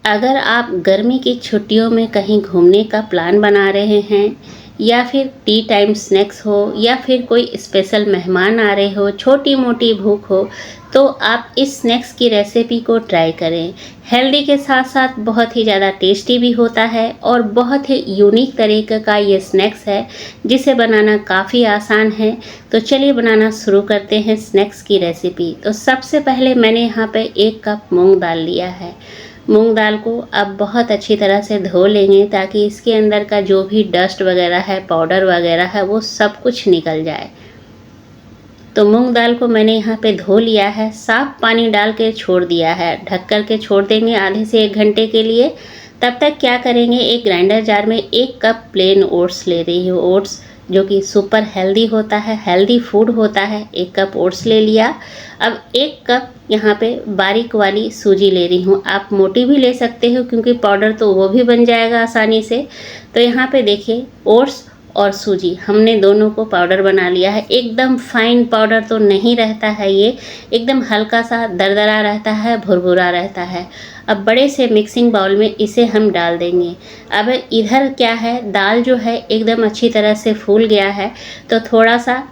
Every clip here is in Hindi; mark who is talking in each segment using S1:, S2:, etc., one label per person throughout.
S1: अगर आप गर्मी की छुट्टियों में कहीं घूमने का प्लान बना रहे हैं या फिर टी टाइम स्नैक्स हो या फिर कोई स्पेशल मेहमान आ रहे हो, छोटी मोटी भूख हो, तो आप इस स्नैक्स की रेसिपी को ट्राई करें। हेल्दी के साथ साथ बहुत ही ज़्यादा टेस्टी भी होता है और बहुत ही यूनिक तरीके का ये स्नैक्स है जिसे बनाना काफ़ी आसान है। तो चलिए बनाना शुरू करते हैं स्नैक्स की रेसिपी। तो सबसे पहले मैंने यहाँ पे 1 कप मूंग दाल लिया है। मूंग दाल को अब बहुत अच्छी तरह से धो लेंगे ताकि इसके अंदर का जो भी डस्ट वगैरह है, पाउडर वगैरह है, वो सब कुछ निकल जाए। तो मूंग दाल को मैंने यहाँ पे धो लिया है, साफ पानी डाल के छोड़ दिया है। ढक कर के छोड़ देंगे आधे से 1 घंटे के लिए। तब तक क्या करेंगे, एक ग्राइंडर जार में 1 कप प्लेन ओट्स ले रही हूँ। ओट्स जो कि सुपर हेल्दी होता है, हेल्दी फूड होता है। 1 कप ओट्स ले लिया। अब 1 कप यहाँ पे बारीक वाली सूजी ले रही हूँ। आप मोटी भी ले सकते हो क्योंकि पाउडर तो वो भी बन जाएगा आसानी से। तो यहाँ पे देखिए, ओट्स और सूजी हमने दोनों को पाउडर बना लिया है। एकदम फाइन पाउडर तो नहीं रहता है ये, एकदम हल्का सा दरदरा रहता है, भुरभुरा रहता है। अब बड़े से मिक्सिंग बाउल में इसे हम डाल देंगे। अब इधर क्या है, दाल जो है एकदम अच्छी तरह से फूल गया है। तो थोड़ा सा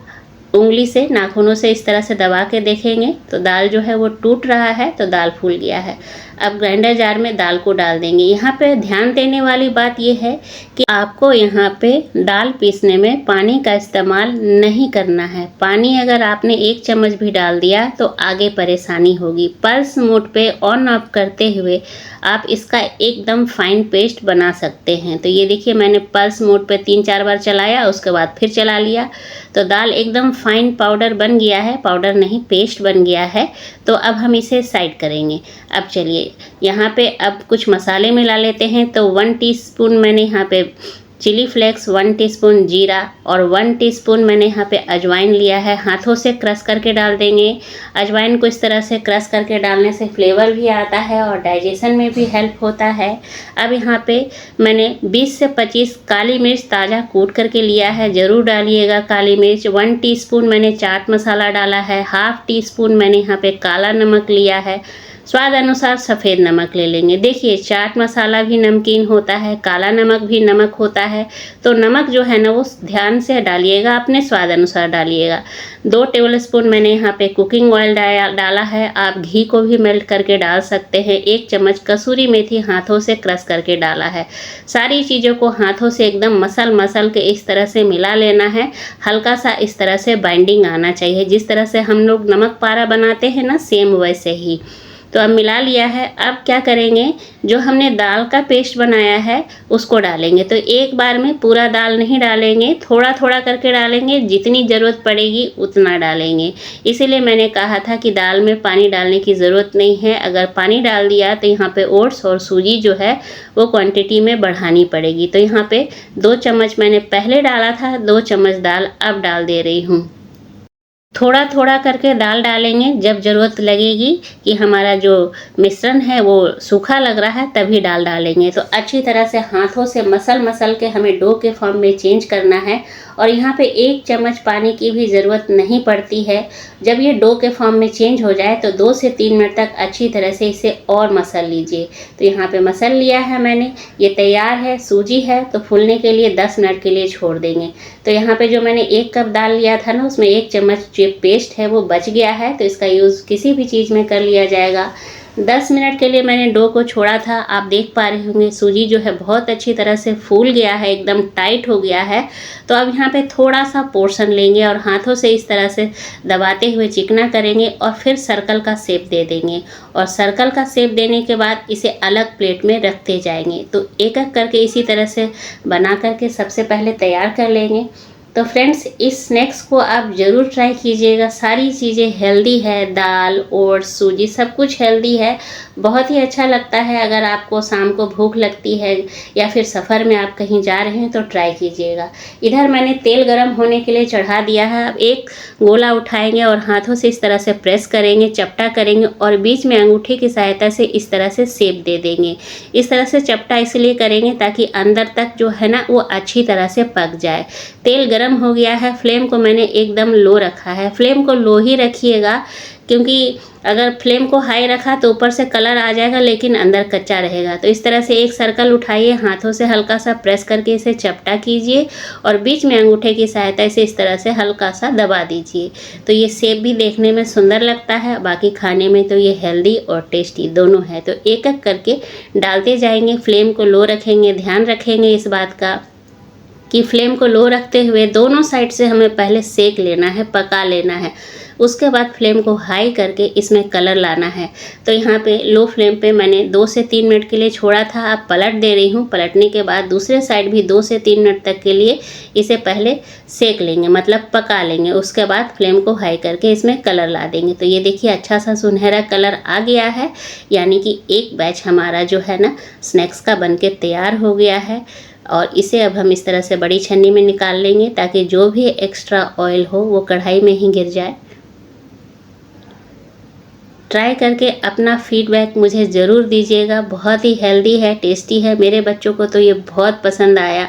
S1: उंगली से, नाखूनों से इस तरह से दबा के देखेंगे तो दाल जो है वो टूट रहा है, तो दाल फूल गया है। अब ग्राइंडर जार में दाल को डाल देंगे। यहाँ पे ध्यान देने वाली बात ये है कि आपको यहाँ पे दाल पीसने में पानी का इस्तेमाल नहीं करना है। पानी अगर आपने 1 चम्मच भी डाल दिया तो आगे परेशानी होगी। पल्स मोड पे ऑन ऑफ करते हुए आप इसका एकदम फाइन पेस्ट बना सकते हैं। तो ये देखिए, मैंने पल्स मोड पे 3-4 बार चलाया, उसके बाद फिर चला लिया, तो दाल एकदम फाइन पाउडर बन गया है। पाउडर नहीं, पेस्ट बन गया है। तो अब हम इसे साइड करेंगे। अब चलिए यहाँ पे अब कुछ मसाले मिला लेते हैं। तो 1 टीस्पून मैंने यहाँ पे चिली फ्लेक्स, 1 टीस्पून जीरा और 1 टीस्पून मैंने यहाँ पे अजवाइन लिया है। हाथों से क्रश करके डाल देंगे। अजवाइन को इस तरह से क्रश करके डालने से फ्लेवर भी आता है और डाइजेशन में भी हेल्प होता है। अब यहाँ पे मैंने 20 से 25 काली मिर्च ताज़ा कूट करके लिया है, ज़रूर डालिएगा काली मिर्च। 1 टीस्पून मैंने चाट मसाला डाला है। ½ टीस्पून मैंने यहाँ पे काला नमक लिया है। स्वाद अनुसार सफ़ेद नमक ले लेंगे। देखिए, चाट मसाला भी नमकीन होता है, काला नमक भी नमक होता है। तो नमक जो है ना वो ध्यान से डालिएगा, अपने स्वाद अनुसार डालिएगा। 2 टेबलस्पून मैंने यहाँ पे कुकिंग ऑयल डाला है। आप घी को भी मेल्ट करके डाल सकते हैं। 1 चम्मच कसूरी मेथी हाथों से क्रश करके डाला है। सारी चीज़ों को हाथों से एकदम मसल के इस तरह से मिला लेना है। हल्का सा इस तरह से बाइंडिंग आना चाहिए, जिस तरह से हम लोग नमक पारा बनाते हैं ना, सेम वैसे ही। तो अब मिला लिया है। अब क्या करेंगे, जो हमने दाल का पेस्ट बनाया है उसको डालेंगे। तो एक बार में पूरा दाल नहीं डालेंगे, थोड़ा थोड़ा करके डालेंगे, जितनी ज़रूरत पड़ेगी उतना डालेंगे। इसीलिए मैंने कहा था कि दाल में पानी डालने की ज़रूरत नहीं है। अगर पानी डाल दिया तो यहाँ पे ओट्स और सूजी जो है वो क्वांटिटी में बढ़ानी पड़ेगी। तो यहाँ पे 2 चम्मच मैंने पहले डाला था, 2 चम्मच दाल अब डाल दे रही हूँ। थोड़ा थोड़ा करके दाल डालेंगे। जब ज़रूरत लगेगी कि हमारा जो मिश्रण है वो सूखा लग रहा है तभी दाल डालेंगे। तो अच्छी तरह से हाथों से मसल के हमें डो के फॉर्म में चेंज करना है। और यहाँ पे 1 चम्मच पानी की भी ज़रूरत नहीं पड़ती है। जब ये डो के फॉर्म में चेंज हो जाए तो 2 से 3 मिनट तक अच्छी तरह से इसे और मसल लीजिए। तो यहाँ पे मसल लिया है मैंने, ये तैयार है। सूजी है तो फूलने के लिए 10 मिनट के लिए छोड़ देंगे। तो यहाँ पे जो मैंने 1 कप दाल लिया था ना, उसमें 1 चम्मच जो पेस्ट है वो बच गया है। तो इसका यूज़ किसी भी चीज़ में कर लिया जाएगा। 10 मिनट के लिए मैंने डो को छोड़ा था। आप देख पा रहे होंगे सूजी जो है बहुत अच्छी तरह से फूल गया है, एकदम टाइट हो गया है। तो अब यहाँ पे थोड़ा सा पोर्शन लेंगे और हाथों से इस तरह से दबाते हुए चिकना करेंगे और फिर सर्कल का शेप दे देंगे। और सर्कल का शेप देने के बाद इसे अलग प्लेट में रखते जाएंगे। तो एक एक करके इसी तरह से बना करके सबसे पहले तैयार कर लेंगे। तो फ्रेंड्स, इस स्नैक्स को आप ज़रूर ट्राई कीजिएगा। सारी चीज़ें हेल्दी है, दाल, ओट्स, सूजी सब कुछ हेल्दी है। बहुत ही अच्छा लगता है। अगर आपको शाम को भूख लगती है या फिर सफ़र में आप कहीं जा रहे हैं तो ट्राई कीजिएगा। इधर मैंने तेल गरम होने के लिए चढ़ा दिया है। अब एक गोला उठाएंगे और हाथों से इस तरह से प्रेस करेंगे, चपटा करेंगे और बीच में अंगूठे की सहायता से इस तरह से शेप दे देंगे। इस तरह से चपटा इसलिए करेंगे ताकि अंदर तक जो है ना वो अच्छी तरह से पक जाए। तेल गरम गर्म हो गया है। फ्लेम को मैंने एकदम लो रखा है। फ्लेम को लो ही रखिएगा, क्योंकि अगर फ्लेम को हाई रखा तो ऊपर से कलर आ जाएगा लेकिन अंदर कच्चा रहेगा। तो इस तरह से एक सर्कल उठाइए, हाथों से हल्का सा प्रेस करके इसे चपटा कीजिए और बीच में अंगूठे की सहायता से इस तरह से हल्का सा दबा दीजिए। तो ये शेप भी देखने में सुंदर लगता है, बाकी खाने में तो ये हेल्दी और टेस्टी दोनों है। तो एक एक करके डालते जाएंगे। फ्लेम को लो रखेंगे, ध्यान रखेंगे इस बात का कि फ्लेम को लो रखते हुए दोनों साइड से हमें पहले सेक लेना है, पका लेना है। उसके बाद फ्लेम को हाई करके इसमें कलर लाना है। तो यहाँ पे लो फ्लेम पे मैंने 2 से 3 मिनट के लिए छोड़ा था। अब पलट दे रही हूँ। पलटने के बाद दूसरे साइड भी 2 से 3 मिनट तक के लिए इसे पहले सेक लेंगे, मतलब पका लेंगे। उसके बाद फ्लेम को हाई करके इसमें कलर ला देंगे। तो ये देखिए अच्छा सा सुनहरा कलर आ गया है, यानी कि एक बैच हमारा जो है ना स्नैक्स का बनके तैयार हो गया है। और इसे अब हम इस तरह से बड़ी छन्नी में निकाल लेंगे ताकि जो भी एक्स्ट्रा ऑयल हो वो कढ़ाई में ही गिर जाए। ट्राई करके अपना फीडबैक मुझे ज़रूर दीजिएगा। बहुत ही हेल्दी है, टेस्टी है। मेरे बच्चों को तो ये बहुत पसंद आया।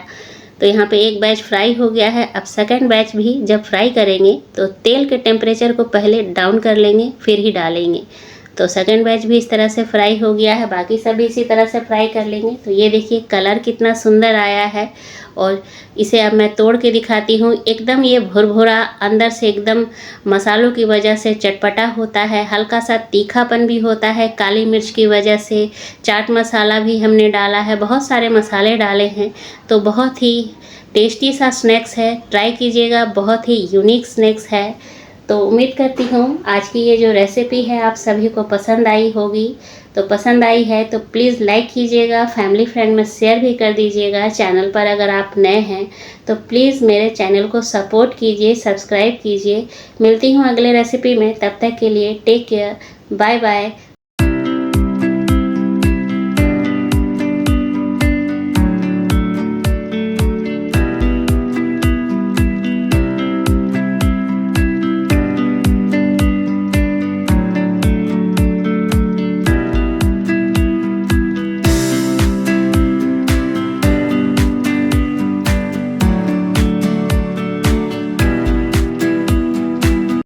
S1: तो यहाँ पे एक बैच फ्राई हो गया है। अब सेकंड बैच भी जब फ्राई करेंगे तो तेल के टेम्परेचर को पहले डाउन कर लेंगे, फिर ही डालेंगे। तो सेकंड बैच भी इस तरह से फ्राई हो गया है। बाकी सभी इसी तरह से फ्राई कर लेंगे। तो ये देखिए कलर कितना सुंदर आया है। और इसे अब मैं तोड़ के दिखाती हूँ। एकदम ये भुरभुरा, अंदर से एकदम मसालों की वजह से चटपटा होता है, हल्का सा तीखापन भी होता है काली मिर्च की वजह से। चाट मसाला भी हमने डाला है, बहुत सारे मसाले डाले हैं। तो बहुत ही टेस्टी सा स्नैक्स है, ट्राई कीजिएगा। बहुत ही यूनिक स्नैक्स है। तो उम्मीद करती हूँ आज की ये जो रेसिपी है आप सभी को पसंद आई होगी। तो पसंद आई है तो प्लीज़ लाइक कीजिएगा, फैमिली फ्रेंड में शेयर भी कर दीजिएगा। चैनल पर अगर आप नए हैं तो प्लीज़ मेरे चैनल को सपोर्ट कीजिए, सब्सक्राइब कीजिए। मिलती हूँ अगले रेसिपी में, तब तक के लिए टेक केयर, बाय बाय।